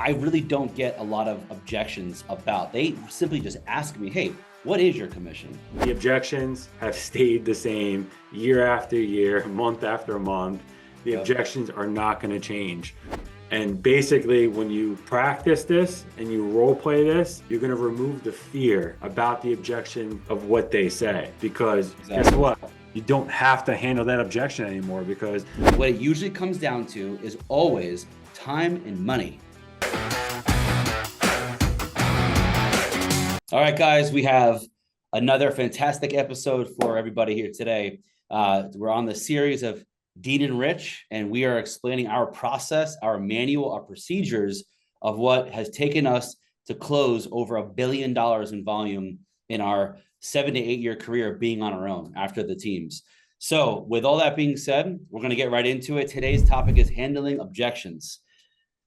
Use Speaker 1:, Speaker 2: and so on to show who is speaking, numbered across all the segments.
Speaker 1: I really don't get a lot of objections about. They simply just ask me, hey, what is your commission?
Speaker 2: The objections have stayed the same year after year, month after month. The
Speaker 1: Yep.
Speaker 2: objections are not going to change. And basically, when you practice this and you role play this, you're going to remove the fear about the objection of what they say. Because guess what? You don't have to handle that objection anymore, because
Speaker 1: what it usually comes down to is always time and money. All right, guys, we have another fantastic episode for everybody here today. We're on the series of Dean and Rich, and we are explaining our process, our manual, our procedures of what has taken us to close over $1 billion in volume in our 7 to 8 year career being on our own after the teams. So with all that being said, we're going to get right into it. Today's topic is handling objections.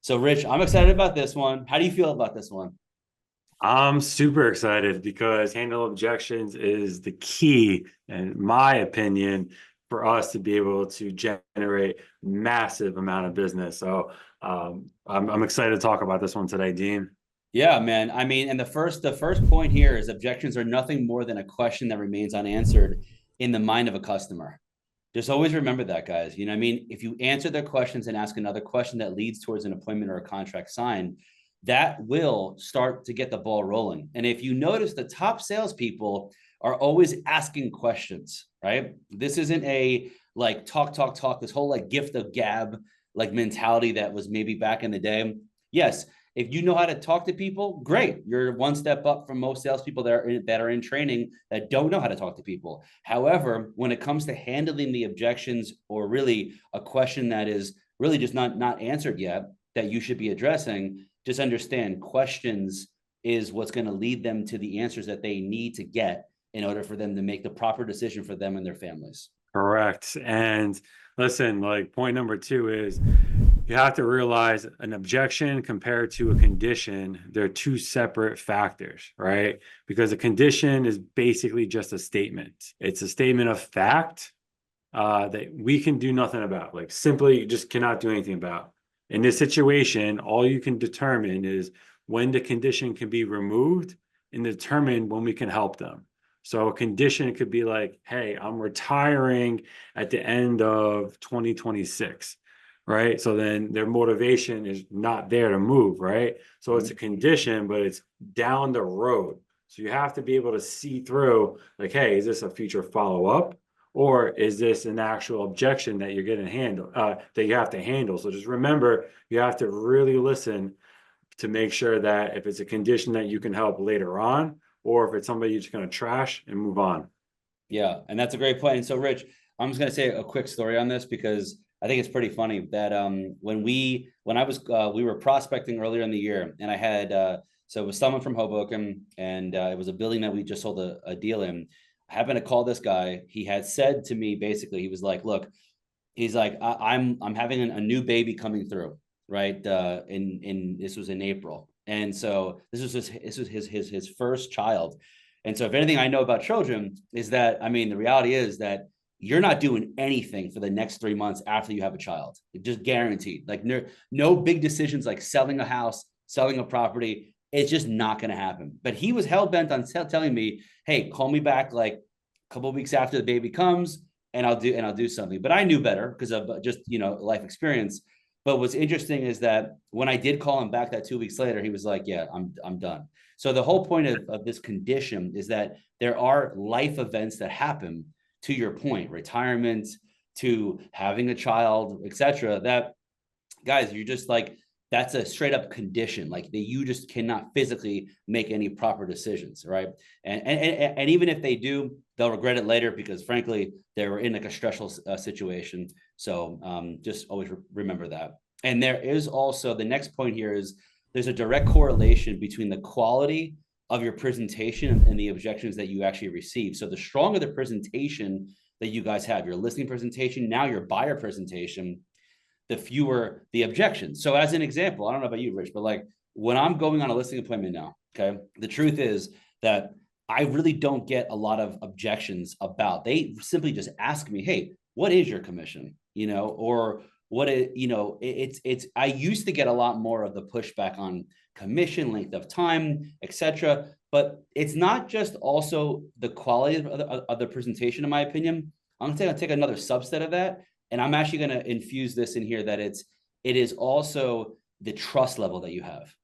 Speaker 1: So Rich, I'm excited about this one. How do you feel about this one?
Speaker 2: I'm super excited because handle objections is the key, in my opinion, for us to be able to generate massive amount of business. So I'm excited to talk about this one today, Dean.
Speaker 1: Yeah, man. I mean, and the first point here is objections are nothing more than a question that remains unanswered in the mind of a customer. Just always remember that, guys. You know what I mean? If you answer their questions and ask another question that leads towards an appointment or a contract signed, that will start to get the ball rolling. And if you notice, the top salespeople are always asking questions, right? This isn't a like talk, this whole like gift of gab like mentality that was maybe back in the day. Yes, if you know how to talk to people, great. You're one step up from most salespeople that are in training that don't know how to talk to people. However, when it comes to handling the objections or really a question that is really just not answered yet that you should be addressing, just understand questions is what's going to lead them to the answers that they need to get in order for them to make the proper decision for them and their families.
Speaker 2: Correct. And listen, like point number two is you have to realize an objection compared to a condition, they're two separate factors, right? Because a condition is basically just a statement. It's a statement of fact that we can do nothing about, like simply just cannot do anything about. In this situation, all you can determine is when the condition can be removed and determine when we can help them. So a condition could be like, hey, I'm retiring at the end of 2026, right? So then their motivation is not there to move, right? So it's a condition, but it's down the road. So you have to be able to see through, like, hey, is this a future follow-up? Or is this an actual objection that you're going to handle, that you have to handle? So just remember, you have to really listen to make sure that if it's a condition that you can help later on, or if it's somebody you're just going to trash and move on.
Speaker 1: Yeah, and that's a great point. And so, Rich, I'm just going to say a quick story on this because I think it's pretty funny that we were prospecting earlier in the year, and I had so it was someone from Hoboken, and it was a building that we just sold a deal in. I happened to call this guy. He had said to me basically, he was like, "Look, he's like, I'm having a new baby coming through, right? In this was in April, and so this was his first child." And so if anything I know about children is that, I mean, the reality is that you're not doing anything for the next 3 months after you have a child. It's just guaranteed. Like no big decisions like selling a house, selling a property. It's just not going to happen. But he was hell bent on telling me, hey, call me back like a couple of weeks after the baby comes and I'll do something. But I knew better because of just, life experience. But what's interesting is that when I did call him back that 2 weeks later, he was like, yeah, I'm done. So the whole point of this condition is that there are life events that happen, to your point, retirement, to having a child, etc. That, guys, you're just like, that's a straight up condition, like that you just cannot physically make any proper decisions, right? And even if they do, they'll regret it later because frankly, they were in like a stressful situation. So just always remember that. And there is also the next point here is there's a direct correlation between the quality of your presentation and the objections that you actually receive. So the stronger the presentation that you guys have, your listing presentation, now your buyer presentation, the fewer the objections. So as an example, I don't know about you, Rich, but like when I'm going on a listing appointment now, okay, the truth is that I really don't get a lot of objections about. They simply just ask me, hey, what is your commission? Or what it, it's I used to get a lot more of the pushback on commission, length of time, etc. But it's not just also the quality of the presentation, in my opinion. I'm going to take another subset of that, and I'm actually going to infuse this in here, that it is also the trust level that you have.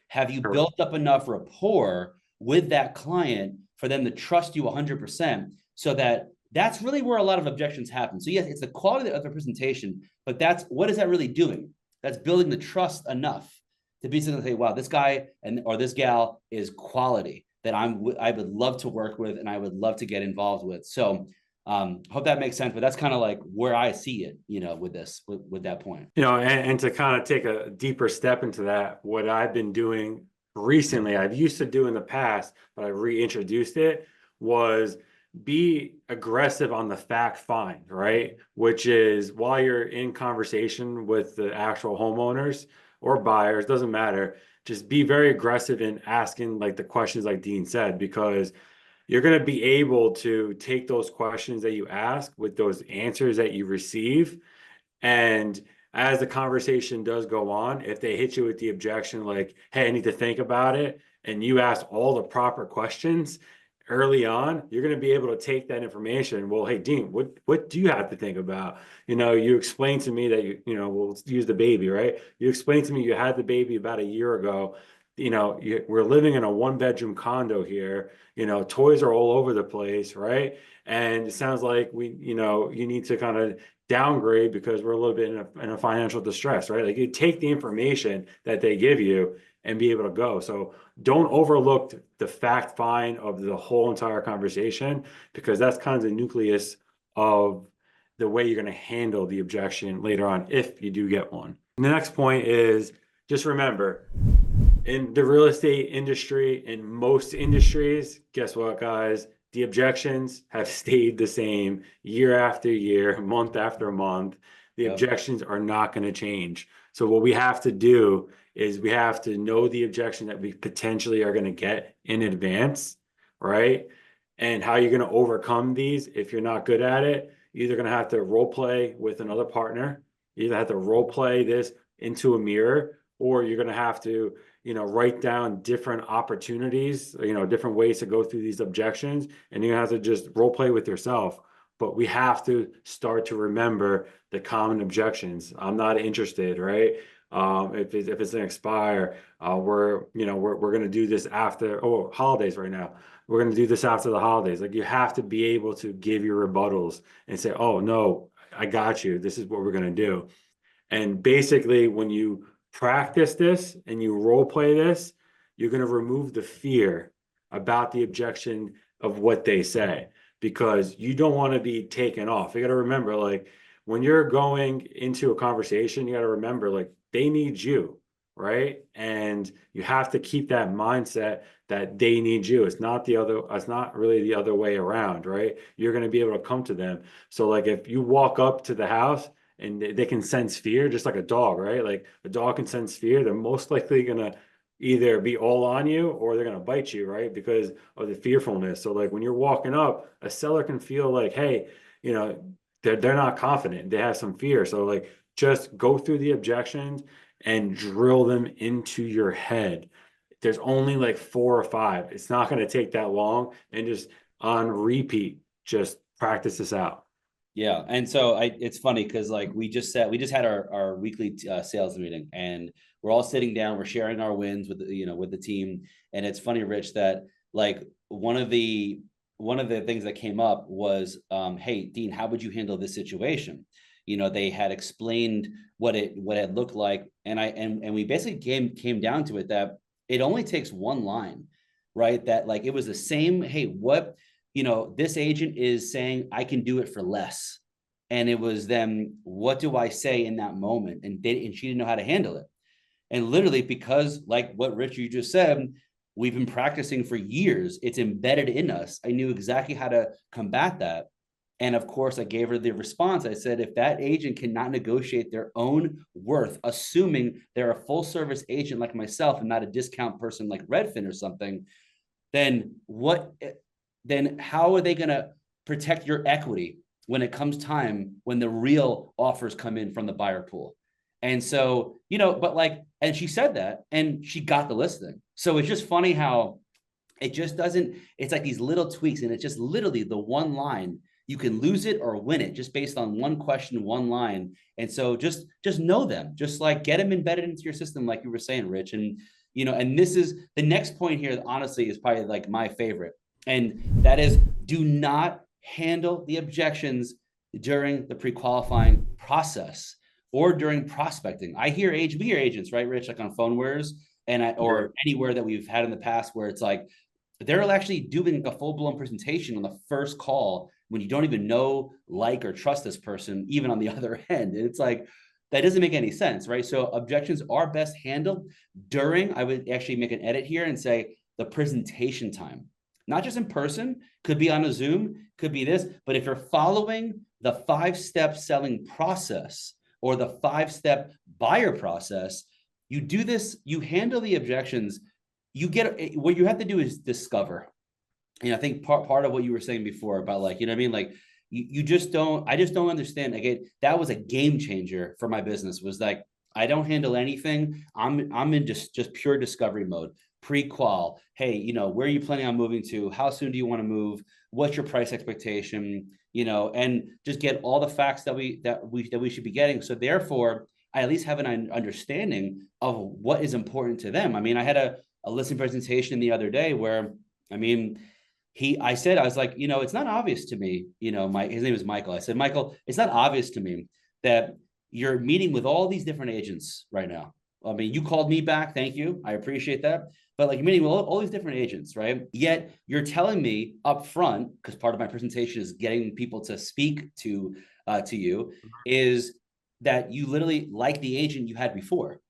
Speaker 1: Have you built up enough rapport with that client for them to trust you 100%, so that that's really where a lot of objections happen. So yes, it's the quality of the presentation, but what is that really doing? That's building the trust enough to be able to say, wow, this guy or this gal is quality that I would love to work with and I would love to get involved with. So hope that makes sense, but that's kind of like where I see it, with that point.
Speaker 2: And to kind of take a deeper step into that, what I've been doing recently, I've used to do in the past, but I reintroduced it, was be aggressive on the fact find, right? Which is, while you're in conversation with the actual homeowners or buyers, doesn't matter, just be very aggressive in asking like the questions like Dean said, because you're going to be able to take those questions that you ask with those answers that you receive. And as the conversation does go on, if they hit you with the objection, like, hey, I need to think about it, and you ask all the proper questions early on, you're going to be able to take that information. Well, hey, Dean, what do you have to think about? You explained to me that we'll use the baby, right? You explained to me you had the baby about a year ago. We're living in a 1-bedroom condo here. Toys are all over the place, right? And it sounds like you need to kind of downgrade because we're a little bit in a financial distress, right? Like, you take the information that they give you and be able to go. So don't overlook the fact find of the whole entire conversation, because that's kind of the nucleus of the way you're going to handle the objection later on, if you do get one. And the next point is, just remember, in the real estate industry, in most industries, guess what, guys? The objections have stayed the same year after year, month after month. The objections are not going to change. So what we have to do is we have to know the objection that we potentially are going to get in advance, right? And how you're going to overcome these. If you're not good at it, you're either going to have to role play with another partner. You either have to role play this into a mirror, or you're going to have to write down different opportunities, different ways to go through these objections, and you have to just role play with yourself. But we have to start to remember the common objections. I'm not interested, right? If it's an expire, we're going to do this after holidays right now. We're going to do this after the holidays. Like, you have to be able to give your rebuttals and say, oh no, I got you. This is what we're going to do. And basically, when you practice this and you role play this, you're going to remove the fear about the objection of what they say, because you don't want to be taken off. You got to remember, like, when you're going into a conversation, you got to remember, like, they need you, right? And you have to keep that mindset that they need you. It's not really the other way around, right? You're going to be able to come to them. So like, if you walk up to the house and they can sense fear, just like a dog, right? Like, a dog can sense fear. They're most likely going to either be all on you or they're going to bite you, right? Because of the fearfulness. So like, when you're walking up, a seller can feel like, hey, they're not confident. They have some fear. So like, just go through the objections and drill them into your head. There's only like 4 or 5. It's not going to take that long, and just on repeat, just practice this out.
Speaker 1: Yeah. And so it's funny because like we just had our weekly sales meeting, and we're all sitting down, we're sharing our wins with the team. And it's funny, Rich, that like one of the things that came up was, hey, Dean, how would you handle this situation? They had explained what it looked like. And we basically came down to it that it only takes one line, right? That like, it was the same, hey, what, this agent is saying I can do it for less. And it was them, what do I say in that moment? And she didn't know how to handle it. And literally, because like what Rich, you just said, we've been practicing for years. It's embedded in us. I knew exactly how to combat that. And of course, I gave her the response. I said, if that agent cannot negotiate their own worth, assuming they're a full service agent like myself and not a discount person like Redfin or something, then how are they going to protect your equity when it comes time when the real offers come in from the buyer pool. And so, but like, and she said that and she got the listing. So it's just funny how it just doesn't, it's like these little tweaks, and it's just literally the one line. You can lose it or win it just based on one question, one line. And so just know them, just like get them embedded into your system, like you were saying, Rich. And and this is the next point here, honestly, is probably like my favorite. And that is, do not handle the objections during the pre-qualifying process or during prospecting. We hear agents, right, Rich, like on PhoneWares or anywhere that we've had in the past, where it's like they're actually doing a full-blown presentation on the first call when you don't even know, like, or trust this person, even on the other end. And it's like, that doesn't make any sense, right? So objections are best handled during, I would actually make an edit here and say, the presentation time. Not just in person, could be on a Zoom, could be this, but if you're following the 5-step selling process or the 5-step buyer process, you do this, you handle the objections, you get, what you have to do is discover. I think part of what you were saying before about, like, you know what I mean? Like, you just don't, I just don't understand. Again, that was a game changer for my business, was like, I don't handle anything. I'm in just pure discovery mode. Pre-qual. Hey, where are you planning on moving to? How soon do you want to move? What's your price expectation? And just get all the facts that we should be getting. So therefore, I at least have an understanding of what is important to them. I mean, I had a listing presentation the other day where, I mean, I was like, it's not obvious to me, his name is Michael. I said, Michael, it's not obvious to me that you're meeting with all these different agents right now. I mean, you called me back. Thank you. I appreciate that. But like, you're meeting with all these different agents, right? Yet you're telling me up front, because part of my presentation is getting people to speak to you, is that you literally like the agent you had before.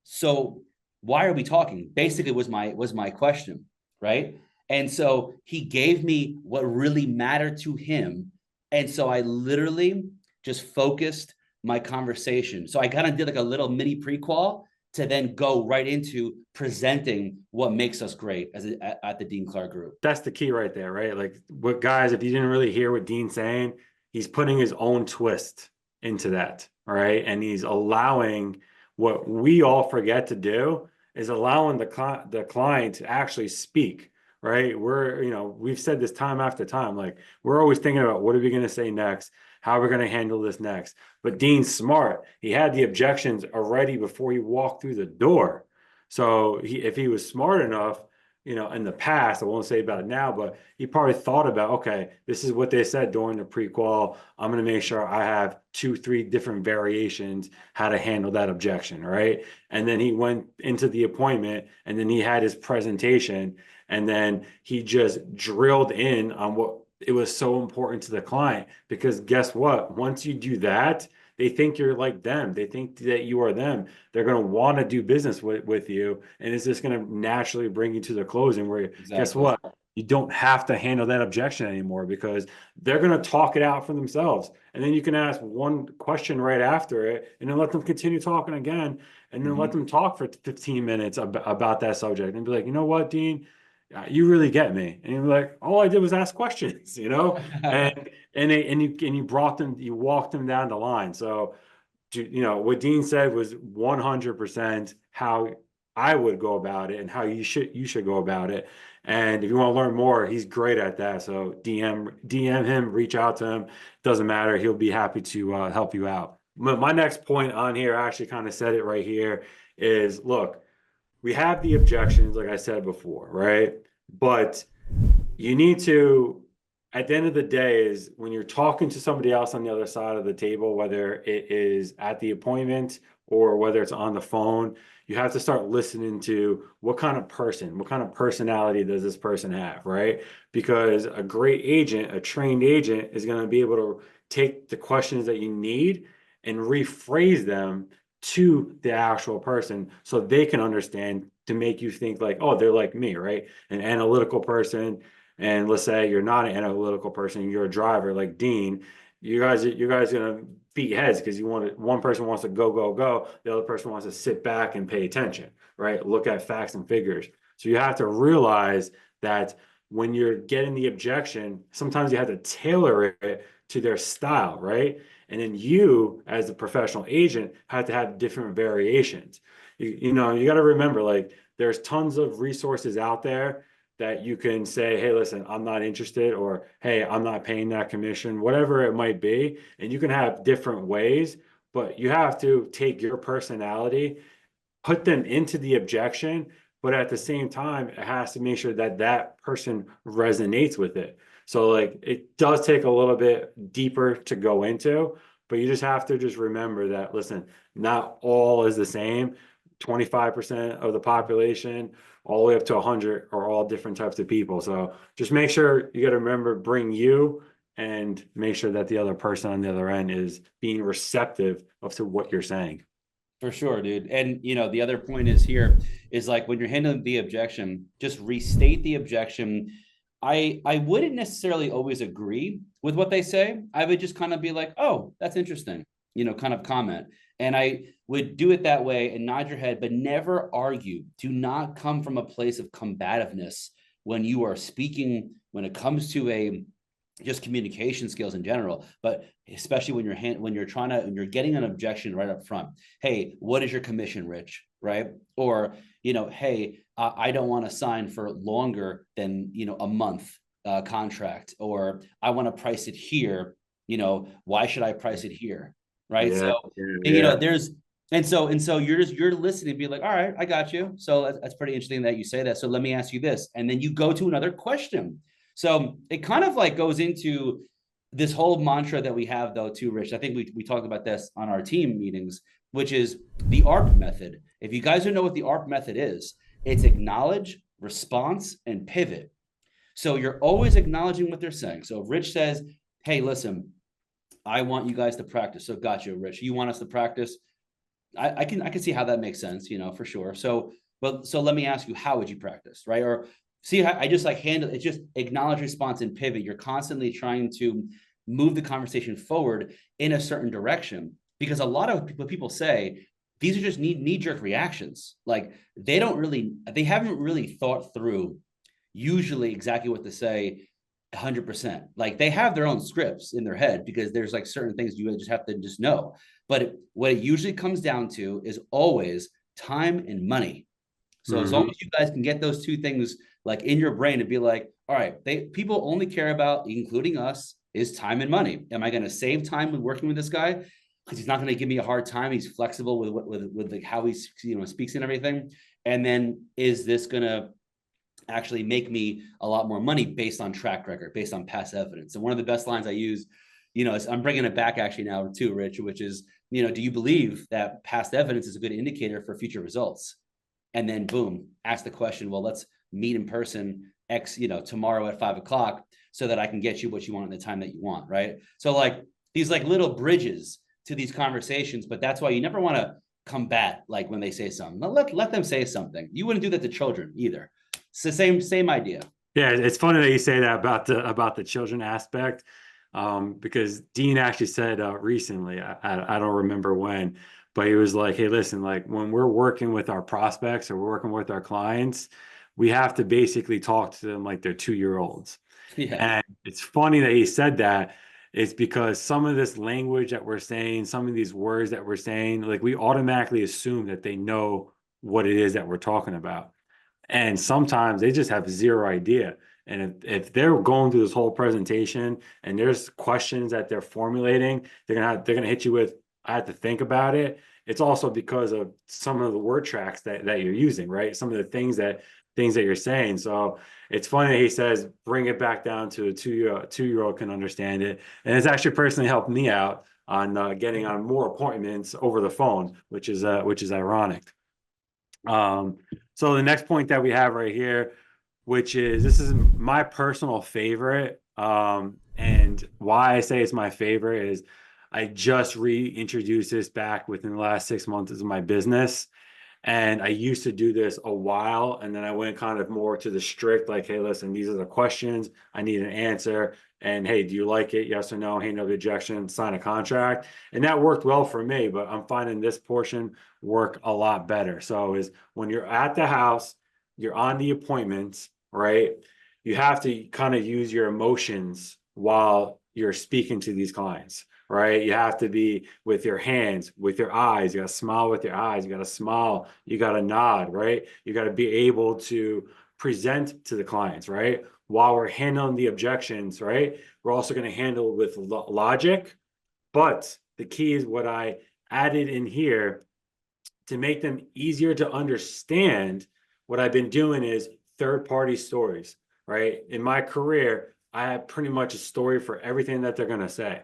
Speaker 1: So why are we talking? Basically was my question, right? And so he gave me what really mattered to him. And so I literally just focused my conversation. So I kind of did like a little mini pre-qual to then go right into presenting what makes us great at the Dean Clark Group.
Speaker 2: That's the key right there, right? Like, what, guys, if you didn't really hear what Dean's saying, he's putting his own twist into that, right? And he's allowing, what we all forget to do is allowing the client to actually speak, right? We've said this time after time, like, we're always thinking about, what are we going to say next? How are we going to handle this next? But Dean's smart. He had the objections already before he walked through the door. So if he was smart enough, in the past, I won't say about it now, but he probably thought about, okay, this is what they said during the pre-qual. I'm going to make sure I have 2-3 different variations how to handle that objection, right? And then he went into the appointment, and then he had his presentation, and then he just drilled in on what it was so important to the client. Because guess what? Once you do that, they think you're like them. They think that you are them. They're going to want to do business with you. And it's just going to naturally bring you to the closing where, guess what? You don't have to handle that objection anymore, because they're going to talk it out for themselves. And then you can ask one question right after it, and then let them continue talking again, and then let them talk for 15 minutes about that subject, and be like, you know what, Dean? You really get me. And you're like, all I did was ask questions, and you walked them down the line. So, what Dean said was 100% how I would go about it and how you should go about it. And if you want to learn more, he's great at that. So DM him, reach out to him. Doesn't matter. He'll be happy to help you out. My next point on here, I actually kind of said it right here, is, look, we have the objections, like I said before, right? But you need to, at the end of the day, is when you're talking to somebody else on the other side of the table, whether it is at the appointment or whether it's on the phone, you have to start listening to what kind of personality does this person have, right? Because a great agent, a trained agent, is going to be able to take the questions that you need and rephrase them to the actual person so they can understand, to make you think like, oh, they're like me, right? An analytical person, and let's say you're not an analytical person, you're a driver like Dean, you guys gonna beat heads because one person wants to go, the other person wants to sit back and pay attention, right? Look at facts and figures. So you have to realize that when you're getting the objection, sometimes you have to tailor it to their style, right? And then you, as a professional agent, have to have different variations. You know, you got to remember, like, there's tons of resources out there that you can say, hey, listen, I'm not interested, or hey, I'm not paying that commission, whatever it might be. And you can have different ways, but you have to take your personality, put them into the objection, but at the same time, it has to make sure that that person resonates with it. So like it does take a little bit deeper to go into, but you just have to just remember that, listen, not all is the same. 25% of the population, all the way up to 100 are all different types of people. So just make sure you got to remember, bring you, and make sure that the other person on the other end is being receptive of to what you're saying.
Speaker 1: For sure, dude. And you know, the other point is here is like when you're handling the objection, just restate the objection. I wouldn't necessarily always agree with what they say. I would just kind of be like, "Oh, that's interesting." You know, kind of comment. And I would do it that way and nod your head, but never argue. Do not come from a place of combativeness when you are speaking, when it comes to a just communication skills in general, but especially when you're getting an objection right up front. Hey, what is your commission, Rich? Right? Or, you know, hey, I don't want to sign for longer than, you know, a month contract, or I want to price it here. You know, why should I price it here? Right?
Speaker 2: Yeah,
Speaker 1: So,
Speaker 2: yeah,
Speaker 1: you know,
Speaker 2: yeah.
Speaker 1: there's and so you're listening and be like, all right, I got you. So that's pretty interesting that you say that. So let me ask you this, and then you go to another question. So it kind of like goes into this whole mantra that we have, though, too, Rich. I think we talked about this on our team meetings, which is the ARP method. If you guys don't know what the ARP method is, it's acknowledge, response, and pivot. So you're always acknowledging what they're saying. So if Rich says, hey, listen, I want you guys to practice. So gotcha, Rich. You want us to practice? I can see how that makes sense, you know, for sure. So, but so let me ask you, how would you practice, right? Or see how I just like handle it, just acknowledge, response, and pivot. You're constantly trying to move the conversation forward in a certain direction, because a lot of what people say, these are just knee-jerk reactions. Like they haven't really thought through usually exactly what to say 100%. Like they have their own scripts in their head because there's like certain things you just have to just know. But what it usually comes down to is always time and money. So as long
Speaker 2: Mhm.
Speaker 1: as you guys can get those two things like in your brain to be like, all right, people only care about, including us, is time and money. Am I going to save time with working with this guy? Because he's not going to give me a hard time. He's flexible with like how he speaks and everything. And then is this going to actually make me a lot more money based on track record, based on past evidence? And one of the best lines I use, you know, is I'm bringing it back actually now too, Rich, which is, you know, do you believe that past evidence is a good indicator for future results? And then boom, ask the question, well, let's meet in person tomorrow at 5 o'clock so that I can get you what you want in the time that you want. Right. So like these like little bridges to these conversations, but that's why you never want to combat like when they say something. Let them say something. You wouldn't do that to children either. It's the same idea.
Speaker 2: Yeah, it's funny that you say that about the children aspect, because Dean actually said recently, I don't remember when, but he was like, "Hey, listen, like when we're working with our prospects or we're working with our clients, we have to basically talk to them like they're 2-year-olds."
Speaker 1: Yeah.
Speaker 2: And it's funny that he said that. It's because some of this language that we're saying, some of these words that we're saying, like we automatically assume that they know what it is that we're talking about. And sometimes they just have zero idea. And if they're going through this whole presentation and there's questions that they're formulating, they're gonna hit you with, I have to think about it. It's also because of some of the word tracks that you're using, right? Some of the things that you're saying. So it's funny that he says bring it back down to a two-year-old can understand it. And it's actually personally helped me out on getting on more appointments over the phone, which is ironic. Um, so the next point that we have right here, which is this is my personal favorite, and why I say it's my favorite is I just reintroduced this back within the last 6 months of my business. And I used to do this a while, and then I went kind of more to the strict, like, hey, listen, these are the questions. I need an answer. And hey, do you like it? Yes or no? Hand no objection, sign a contract. And that worked well for me, but I'm finding this portion work a lot better. So is when you're at the house, you're on the appointments, right? You have to kind of use your emotions while you're speaking to these clients, right? You have to be with your hands, with your eyes. You got to smile with your eyes. You got to smile. You got to nod, right? You got to be able to present to the clients, right? While we're handling the objections, right? We're also going to handle with logic. But the key is what I added in here to make them easier to understand. What I've been doing is third-party stories, right? In my career, I have pretty much a story for everything that they're going to say.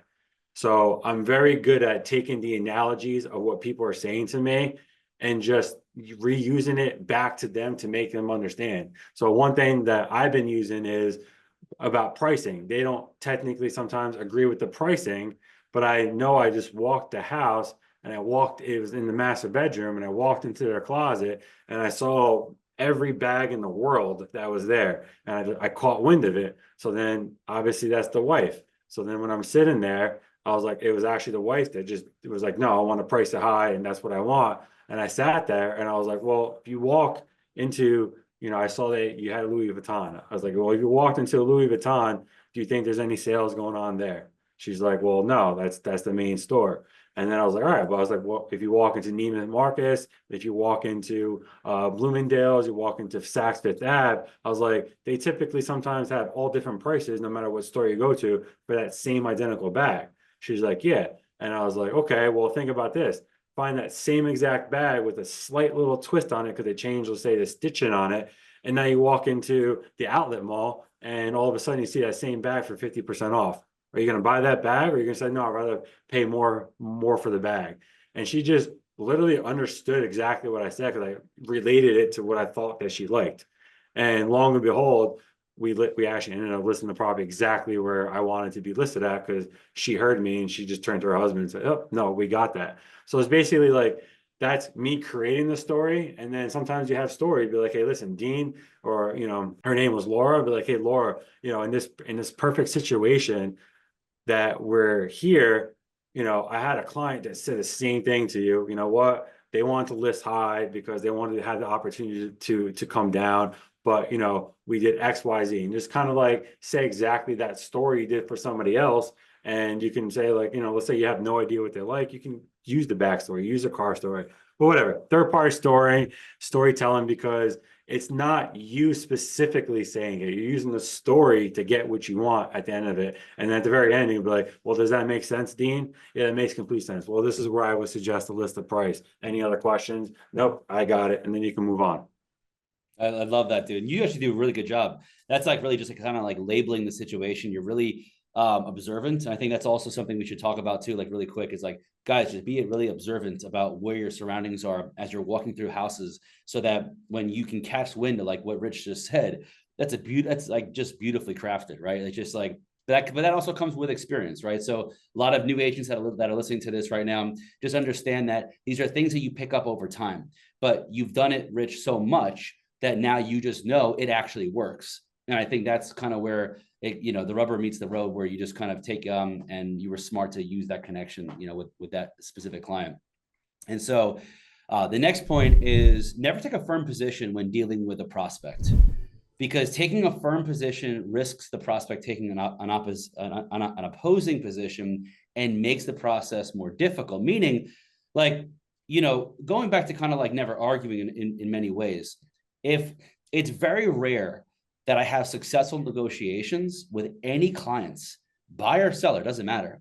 Speaker 2: So I'm very good at taking the analogies of what people are saying to me and just reusing it back to them to make them understand. So one thing that I've been using is about pricing. They don't technically sometimes agree with the pricing, but I know I just walked the house and it was in the master bedroom, and I walked into their closet and I saw every bag in the world that was there. And I caught wind of it. So then obviously that's the wife. So then when I'm sitting there, I was like, it was actually the wife that it was like, no, I want to price it high and that's what I want. And I sat there and I was like, well, if you walk into, I saw that you had a Louis Vuitton. I was like, well, if you walked into a Louis Vuitton, do you think there's any sales going on there? She's like, well, no, that's the main store. And then I was like, all right, but I was like, well, if you walk into Neiman Marcus, if you walk into Bloomingdale's, you walk into Saks Fifth Ave, I was like, they typically sometimes have all different prices, no matter what store you go to, for that same identical bag. She's like, yeah. And I was like, okay, well, think about this. Find that same exact bag with a slight little twist on it because they changed, let's say, the stitching on it. And now you walk into the outlet mall and all of a sudden you see that same bag for 50% off. Are you going to buy that bag, or are you going to say, no, I'd rather pay more for the bag? And she just literally understood exactly what I said because I related it to what I thought that she liked. And long and behold, we actually ended up listing the property exactly where I wanted to be listed at because she heard me and she just turned to her husband and said, oh, no, we got that. So it's basically like, that's me creating the story. And then sometimes you have stories, be like, hey, listen, Dean, or, her name was Laura, be like, hey, Laura, in this perfect situation that we're here, I had a client that said the same thing to you. You know what? They wanted to list high because they wanted to have the opportunity to come down. But, we did X, Y, Z, and just kind of like say exactly that story you did for somebody else. And you can say like, let's say you have no idea what they like. You can use the backstory, use a car story, but whatever. Third party storytelling, because it's not you specifically saying it. You're using the story to get what you want at the end of it. And at the very end, you'll be like, well, does that make sense, Dean? Yeah, it makes complete sense. Well, this is where I would suggest to list the price. Any other questions? Nope, I got it. And then you can move on.
Speaker 1: I love that, dude. You actually do a really good job. That's like really just like kind of like labeling the situation. You're really observant. And I think that's also something we should talk about too, like really quick, is like, guys, just be really observant about where your surroundings are as you're walking through houses, so that when you can catch wind of like what Rich just said, that's like just beautifully crafted, right? It's just like that, but that also comes with experience, right? So a lot of new agents that are listening to this right now, just understand that these are things that you pick up over time, but you've done it, Rich, so much that now you just know it actually works. And I think that's kind of where the rubber meets the road, where you just kind of take and you were smart to use that connection, with that specific client. And so the next point is never take a firm position when dealing with a prospect, because taking a firm position risks the prospect taking an opposing position and makes the process more difficult. Meaning, like, going back to kind of like never arguing in many ways. If it's very rare that I have successful negotiations with any clients, buyer or seller, doesn't matter,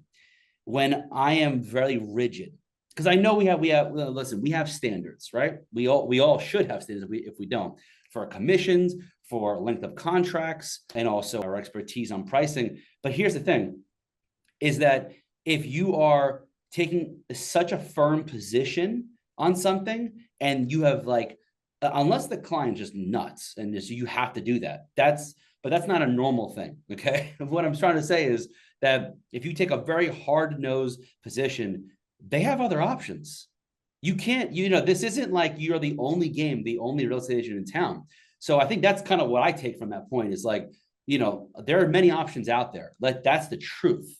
Speaker 1: when I am very rigid, because I know we have standards, right? We all should have standards if we don't, for commissions, for length of contracts, and also our expertise on pricing. But here's the thing, is that if you are taking such a firm position on something and you have like, unless the client just nuts and just, you have to do that. But that's not a normal thing. Okay. What I'm trying to say is that if you take a very hard-nosed position, they have other options. You can't, this isn't like you're the only real estate agent in town. So I think that's kind of what I take from that point, is like, there are many options out there. That's the truth.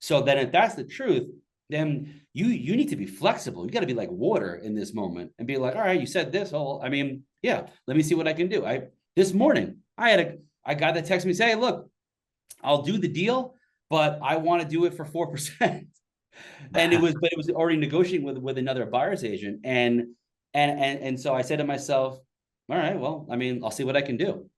Speaker 1: So then if that's the truth, then you need to be flexible. You got to be like water in this moment and be like, all right, you said this whole, yeah, let me see what I can do. This morning I had a guy that texted me say, hey, look, I'll do the deal, but I want to do it for 4%. But it was already negotiating with another buyer's agent. And so I said to myself, all right, well, I mean, I'll see what I can do.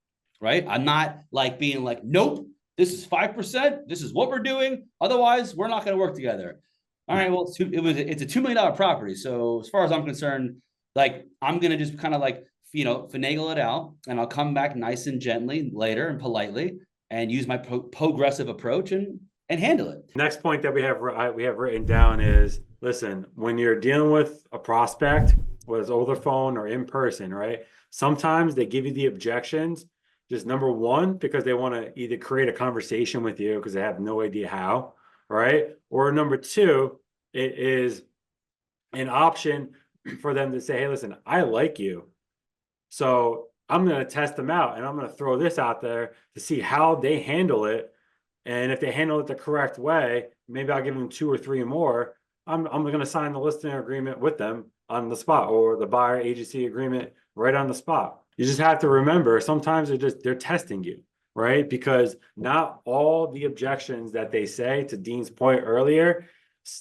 Speaker 1: Right. I'm not like being like, nope, this is 5%. This is what we're doing. Otherwise, we're not going to work together. All right. Well, it's a $2 million property. So as far as I'm concerned, like I'm going to just kind of like, finagle it out, and I'll come back nice and gently later and politely and use my progressive approach and handle it.
Speaker 2: Next point that we have written down is, listen, when you're dealing with a prospect, whether it's over the phone or in person, right? Sometimes they give you the objections, just number one, because they want to either create a conversation with you because they have no idea how, right? Or number two, it is an option for them to say, hey, listen, I like you. So I'm going to test them out, and I'm going to throw this out there to see how they handle it. And if they handle it the correct way, maybe I'll give them 2 or 3 more. I'm going to sign the listing agreement with them on the spot, or the buyer agency agreement right on the spot. You just have to remember, sometimes they're testing you, right? Because not all the objections that they say, to Dean's point earlier,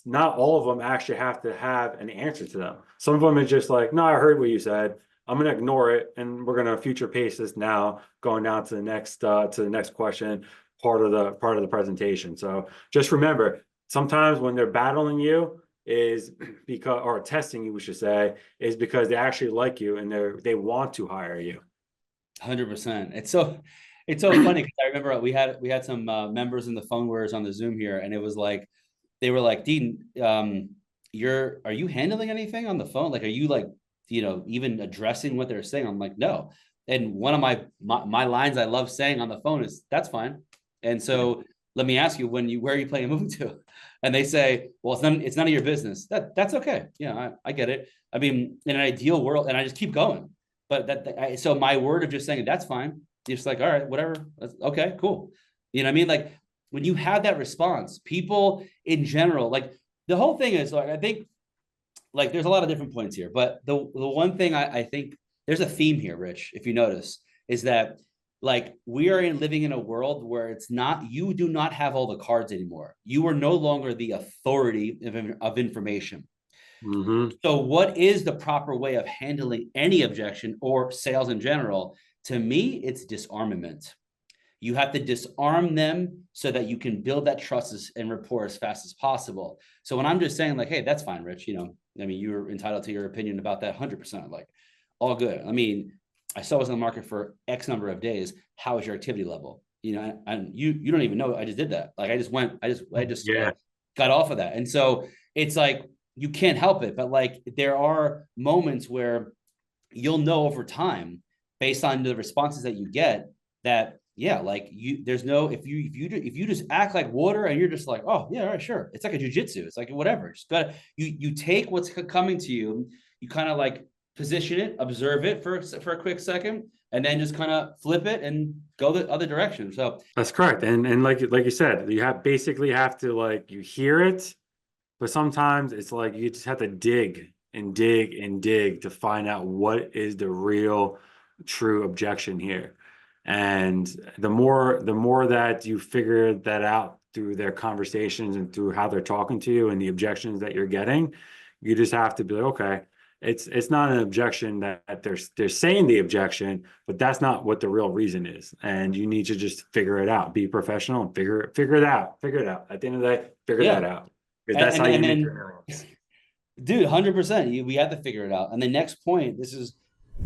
Speaker 2: not all of them actually have to have an answer to them. Some of them is just like, no, I heard what you said. I'm going to ignore it, and we're going to future pace this now, going down to the next question, part of the presentation. So just remember, sometimes when they're battling you is because, or testing you, we should say, is because they actually like you and they want to hire you.
Speaker 1: 100%. It's so funny because I remember we had some members in the phone warriors on the Zoom here, and it was like they were like, Dean, are you handling anything on the phone? Like, are you like, even addressing what they're saying? I'm like, no. And one of my lines I love saying on the phone is, that's fine. And so let me ask you, where are you planning on moving to? And they say, well, it's none of your business. That's okay. Yeah, I get it. I mean, in an ideal world, and I just keep going. But so my word of just saying, that's fine. You're just like, all right, whatever. That's okay, cool. You know what I mean? Like when you have that response, people in general, like the whole thing is like, I think like there's a lot of different points here, but the one thing I think there's a theme here, Rich, if you notice, is that like we are living in a world where you do not have all the cards anymore. You are no longer the authority of information.
Speaker 2: Mm-hmm.
Speaker 1: So what is the proper way of handling any objection or sales in general? To me, it's disarmament. You have to disarm them so that you can build that trust and rapport as fast as possible. So when I'm just saying like, hey, that's fine, Rich, I mean, you're entitled to your opinion about that 100%, like all good. I mean, I saw it was in the market for X number of days. How is your activity level? And you don't even know. I just did that. Like I just got off of that. And so it's like, you can't help it. But like, there are moments where you'll know over time based on the responses that you get that, yeah, like there's no, if you just act like water and you're just like, oh yeah, all right, sure. It's like a jujitsu. It's like whatever. Just gotta, you take what's coming to you, you kind of like position it, observe it for a quick second, and then just kind of flip it and go the other direction. So
Speaker 2: that's correct. And like you said, you basically have to, like, you hear it, but sometimes it's like you just have to dig and dig and dig to find out what is the real true objection here. And the more that you figure that out through their conversations and through how they're talking to you and the objections that you're getting, you just have to be like, okay, it's not an objection that they're saying the objection, but that's not what the real reason is. And you need to just figure it out, be professional and figure it out. At the end of the day, figure that out. Because that's how you make your millions.
Speaker 1: Dude, 100%. We have to figure it out. And the next point,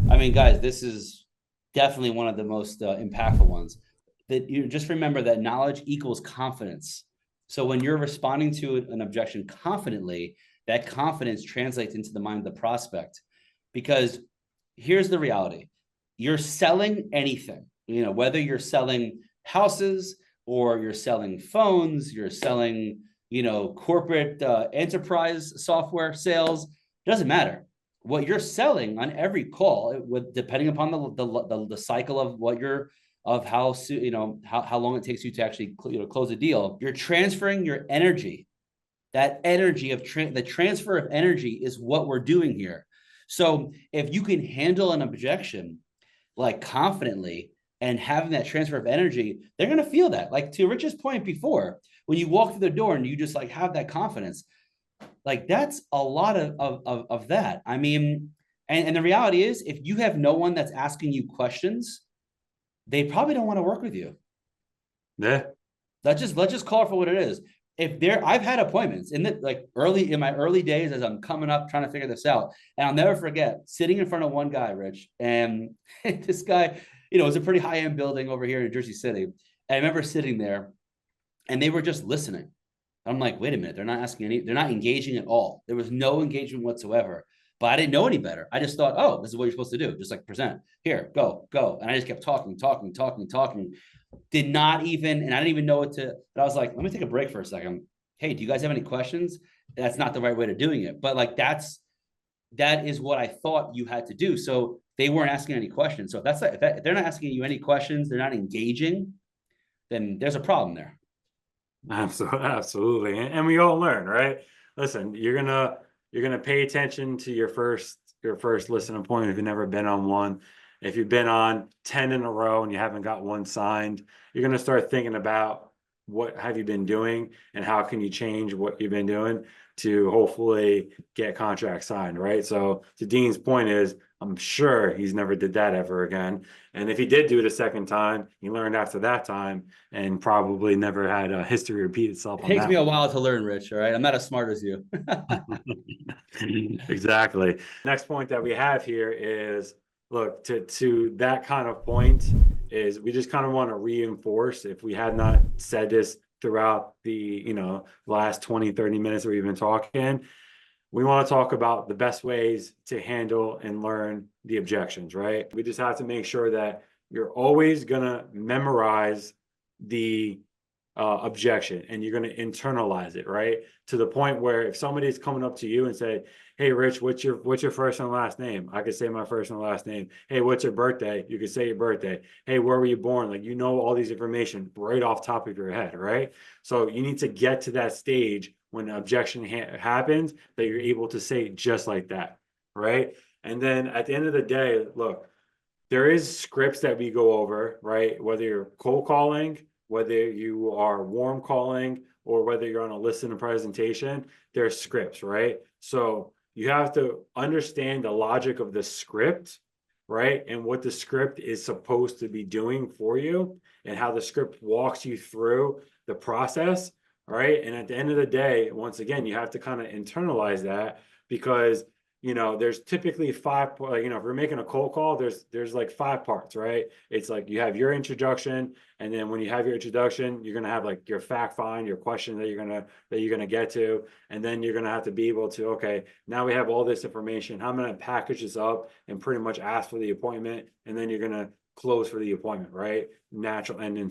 Speaker 1: I mean, guys, this is definitely one of the most impactful ones. That you just remember that knowledge equals confidence. So when you're responding to an objection confidently, that confidence translates into the mind of the prospect. Because here's the reality. You're selling anything, whether you're selling houses or you're selling phones, you're selling, corporate enterprise software sales, doesn't matter. What you're selling on every call, depending upon the cycle of how long it takes you to actually close a deal, you're transferring your energy. That energy of the transfer of energy is what we're doing here. So if you can handle an objection like confidently, and having that transfer of energy, they're going to feel that. Like to Rich's point before, when you walk through the door and you just like have that confidence, like that's a lot of that. I mean, and the reality is, if you have no one that's asking you questions, they probably don't want to work with you.
Speaker 2: Yeah.
Speaker 1: Let's just call it for what it is. If there, I've had appointments in the like early in my early days as I'm coming up trying to figure this out, and I'll never forget sitting in front of one guy, Rich, and this guy, you know, it was a pretty high end building over here in Jersey City. And I remember sitting there, and they were just listening. I'm like, wait a minute, they're not asking any, they're not engaging at all. There was no engagement whatsoever. But I didn't know any better. I just thought, oh, this is what you're supposed to do. Just like present. Here, go, go. And I just kept talking. Did not even, and I didn't even know what to, but I was like, let me take a break for a second. Hey, do you guys have any questions? That's not the right way to doing it. But like that is what I thought you had to do. So they weren't asking any questions. So if they're not asking you any questions, they're not engaging, then there's a problem there.
Speaker 2: Absolutely. And we all learn, right? Listen, you're gonna pay attention to your first listen appointment if you've never been on one. If you've been on 10 in a row and you haven't got one signed, you're gonna start thinking about what have you been doing and how can you change what you've been doing to hopefully get contracts signed, right? So to Dean's point is, I'm sure he's never did that ever again. And if he did do it a second time, he learned after that time and probably never had a history repeat itself
Speaker 1: It
Speaker 2: on
Speaker 1: takes
Speaker 2: that
Speaker 1: me a
Speaker 2: one.
Speaker 1: while to learn, Rich. All right. I'm not as smart as you.
Speaker 2: Exactly. Next point that we have here is, look, to that kind of point is we just kind of want to reinforce, if we had not said this throughout the, last 20, 30 minutes that we've been talking, we want to talk about the best ways to handle and learn the objections, right? We just have to make sure that you're always going to memorize the objection and you're going to internalize it, right? To the point where if somebody's coming up to you and say, hey, Rich, what's your first and last name? I could say my first and last name. Hey, what's your birthday? You could say your birthday. Hey, where were you born? Like, all these information right off top of your head, right? So you need to get to that stage when the objection happens that you're able to say it just like that, right? And then at the end of the day, look, there is scripts that we go over, right? Whether you're cold calling, whether you are warm calling, or whether you're on a listen and presentation, there's scripts, right? So you have to understand the logic of the script, right? And what the script is supposed to be doing for you and how the script walks you through the process, right? And at the end of the day, once again, you have to kind of internalize that because there's typically five, if we're making a cold call, there's like five parts, right? It's like you have your introduction, and then when you have your introduction, you're gonna have like your fact find, your question that you're gonna get to, and then you're gonna have to be able to, okay, now we have all this information. I'm gonna package this up and pretty much ask for the appointment, and then you're gonna close for the appointment, right? Natural ending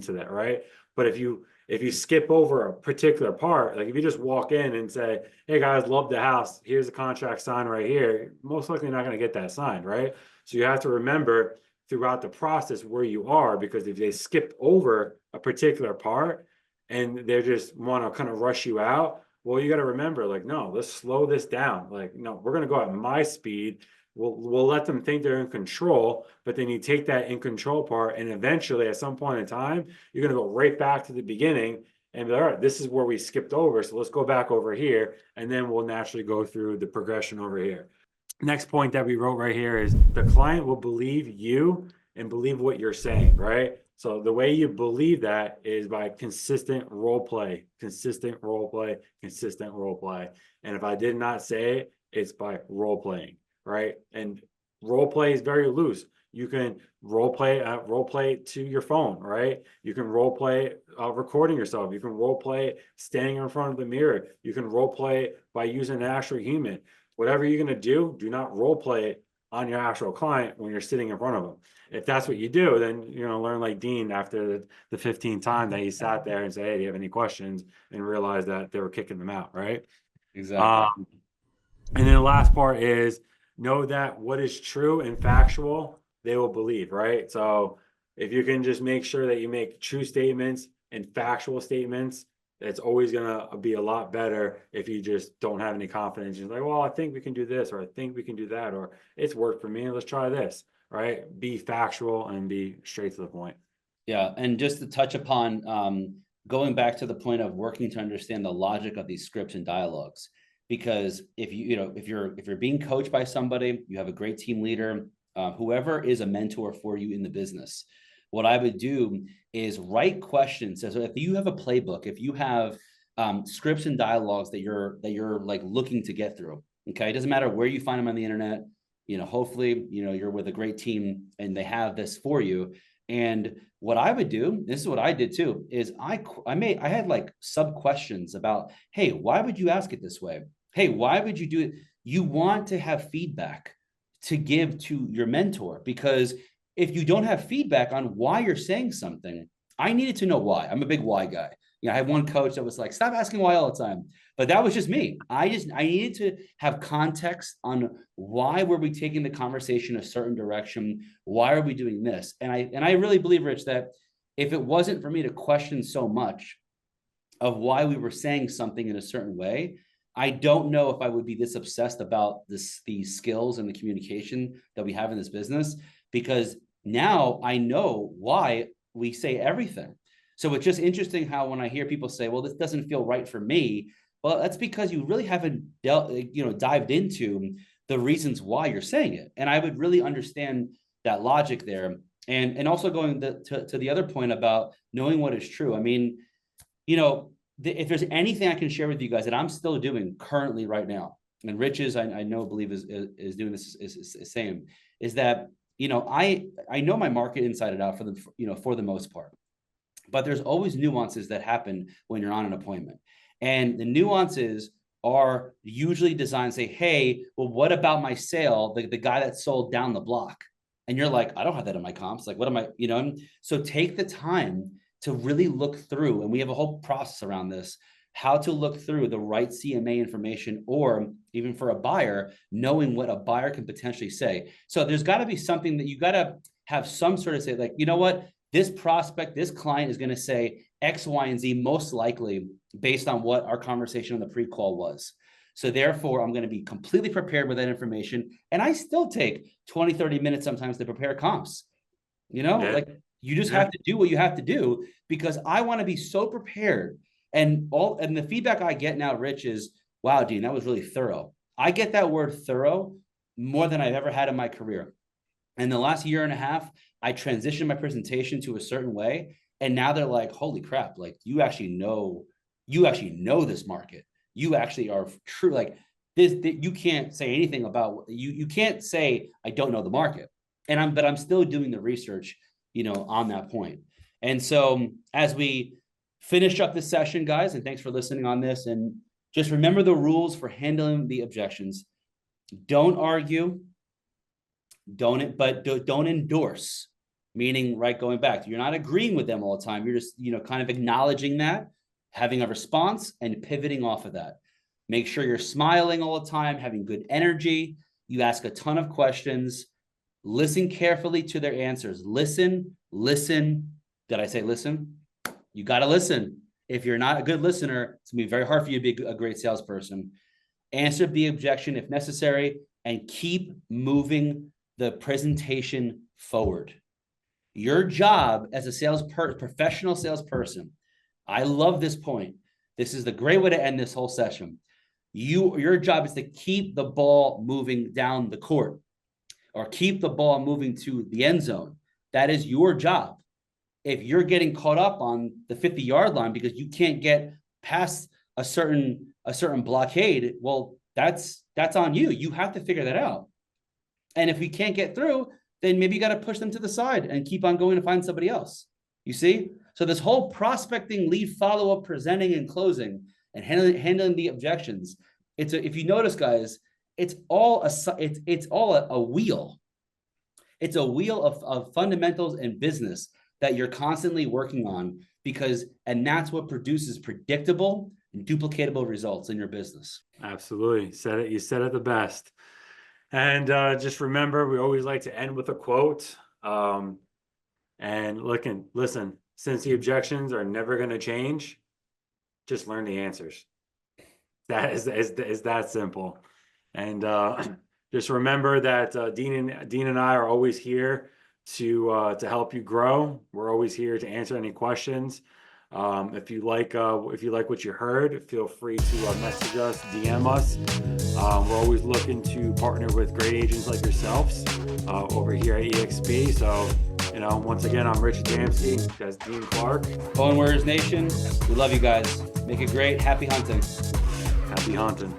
Speaker 2: to that, right? But if you skip over a particular part, like if you just walk in and say, hey guys, love the house, here's the contract signed right here, most likely not going to get that signed, right? So you have to remember throughout the process where you are, because if they skip over a particular part and they just want to kind of rush you out, well, you got to remember, like, no, let's slow this down. Like, no, we're going to go at my speed. We'll let them think they're in control, but then you take that in control part, and eventually at some point in time, you're going to go right back to the beginning and be like, all right, this is where we skipped over. So let's go back over here, and then we'll naturally go through the progression over here. Next point that we wrote right here is the client will believe you and believe what you're saying, right? So the way you believe that is by consistent role play, consistent role play, consistent role play. And if I did not say it, it's by role playing. Right? And role play is very loose. You can role play to your phone, right? You can role play recording yourself. You can role play standing in front of the mirror. You can role play by using an actual human. Whatever you're going to do not role play it on your actual client when you're sitting in front of them. If that's what you do, then you're going to learn like Dean after the 15th time that he sat there and said, hey, do you have any questions? And realize that they were kicking them out, right?
Speaker 1: Exactly.
Speaker 2: And then the last part is know that what is true and factual, they will believe, right? So if you can just make sure that you make true statements and factual statements, it's always going to be a lot better if you just don't have any confidence. You're like, well, I think we can do this, or I think we can do that, or it's worked for me. Let's try this. right? Be factual and be straight to the point.
Speaker 1: Yeah, and just to touch upon going back to the point of working to understand the logic of these scripts and dialogues, because if you're being coached by somebody, you have a great team leader, whoever is a mentor for you in the business, what I would do is write questions. So if you have a playbook, if you have scripts and dialogues that you're like looking to get through, okay, it doesn't matter where you find them on the internet. Hopefully, you're with a great team and they have this for you. And what I would do, this is what I did too, is I had like sub questions about, hey, why would you ask it this way? Hey, why would you do it? You want to have feedback to give to your mentor, because if you don't have feedback on why you're saying something, I needed to know why. I'm a big why guy. I had one coach that was like, stop asking why all the time. But that was just me. I needed to have context on why were we taking the conversation a certain direction? Why are we doing this? And I really believe, Rich, that if it wasn't for me to question so much of why we were saying something in a certain way, I don't know if I would be this obsessed about these skills and the communication that we have in this business, because now I know why we say everything. So it's just interesting how when I hear people say, well, this doesn't feel right for me. Well, that's because you really haven't dived into the reasons why you're saying it. And I would really understand that logic there. And also going to the other point about knowing what is true. I mean, if there's anything I can share with you guys that I'm still doing currently right now, and Rich is, I know, believe is doing this is the same, is that, I know my market inside and out for the most part, but there's always nuances that happen when you're on an appointment. And the nuances are usually designed to say, hey, well, what about my sale? The guy that sold down the block. And you're like, I don't have that in my comps. Like, what am I, So take the time to really look through, and we have a whole process around this, how to look through the right CMA information, or even for a buyer, knowing what a buyer can potentially say. So there's got to be something that you got to have some sort of say, like, you know what, this prospect, this client is going to say X, Y, and Z, most likely based on what our conversation on the pre-call was. So therefore, I'm going to be completely prepared with that information. And I still take 20, 30 minutes sometimes to prepare comps. Like you just have to do what you have to do, because I want to be so prepared. And the feedback I get now, Rich, is, wow, Dean, that was really thorough. I get that word thorough more than I've ever had in my career. In the last year and a half, I transitioned my presentation to a certain way. And now they're like, holy crap, like you actually know this market. You actually are true. Like this, you can't say anything about you can't say I don't know the market. But I'm still doing the research, on that point. And so as we finish up this session, guys, and thanks for listening on this, and just remember the rules for handling the objections. Don't argue, don't endorse, meaning, right, going back, you're not agreeing with them all the time. You're just, kind of acknowledging that, having a response, and pivoting off of that. Make sure you're smiling all the time, having good energy. You ask a ton of questions. Listen carefully to their answers. Listen. Did I say listen? You got to listen. If you're not a good listener, it's going to be very hard for you to be a great salesperson. Answer the objection if necessary, and keep moving the presentation forward. Your job as a professional salesperson, I love this point. This is the great way to end this whole session. Your job is to keep the ball moving down the court, or keep the ball moving to the end zone. That is your job. If you're getting caught up on the 50-yard line because you can't get past a certain blockade, well, that's on you. You have to figure that out. And if we can't get through, then maybe you got to push them to the side and keep on going to find somebody else. You see? So this whole prospecting, lead follow-up, presenting and closing, and handling the objections, if you notice, guys, it's all a wheel. It's a wheel of fundamentals and business that you're constantly working on, and that's what produces predictable and duplicatable results in your business.
Speaker 2: Absolutely. You said it the best. And just remember, we always like to end with a quote. And listen, since the objections are never going to change, just learn the answers. That is that simple. And just remember that Dean and I are always here to help you grow. We're always here to answer any questions. If you like what you heard, feel free to message us, DM us. We're always looking to partner with great agents like yourselves over here at EXP. So, once again, I'm Rich Adamski. That's Dean Clark.
Speaker 1: Bone Warriors Nation, we love you guys. Make it great. Happy hunting.
Speaker 2: Happy hunting.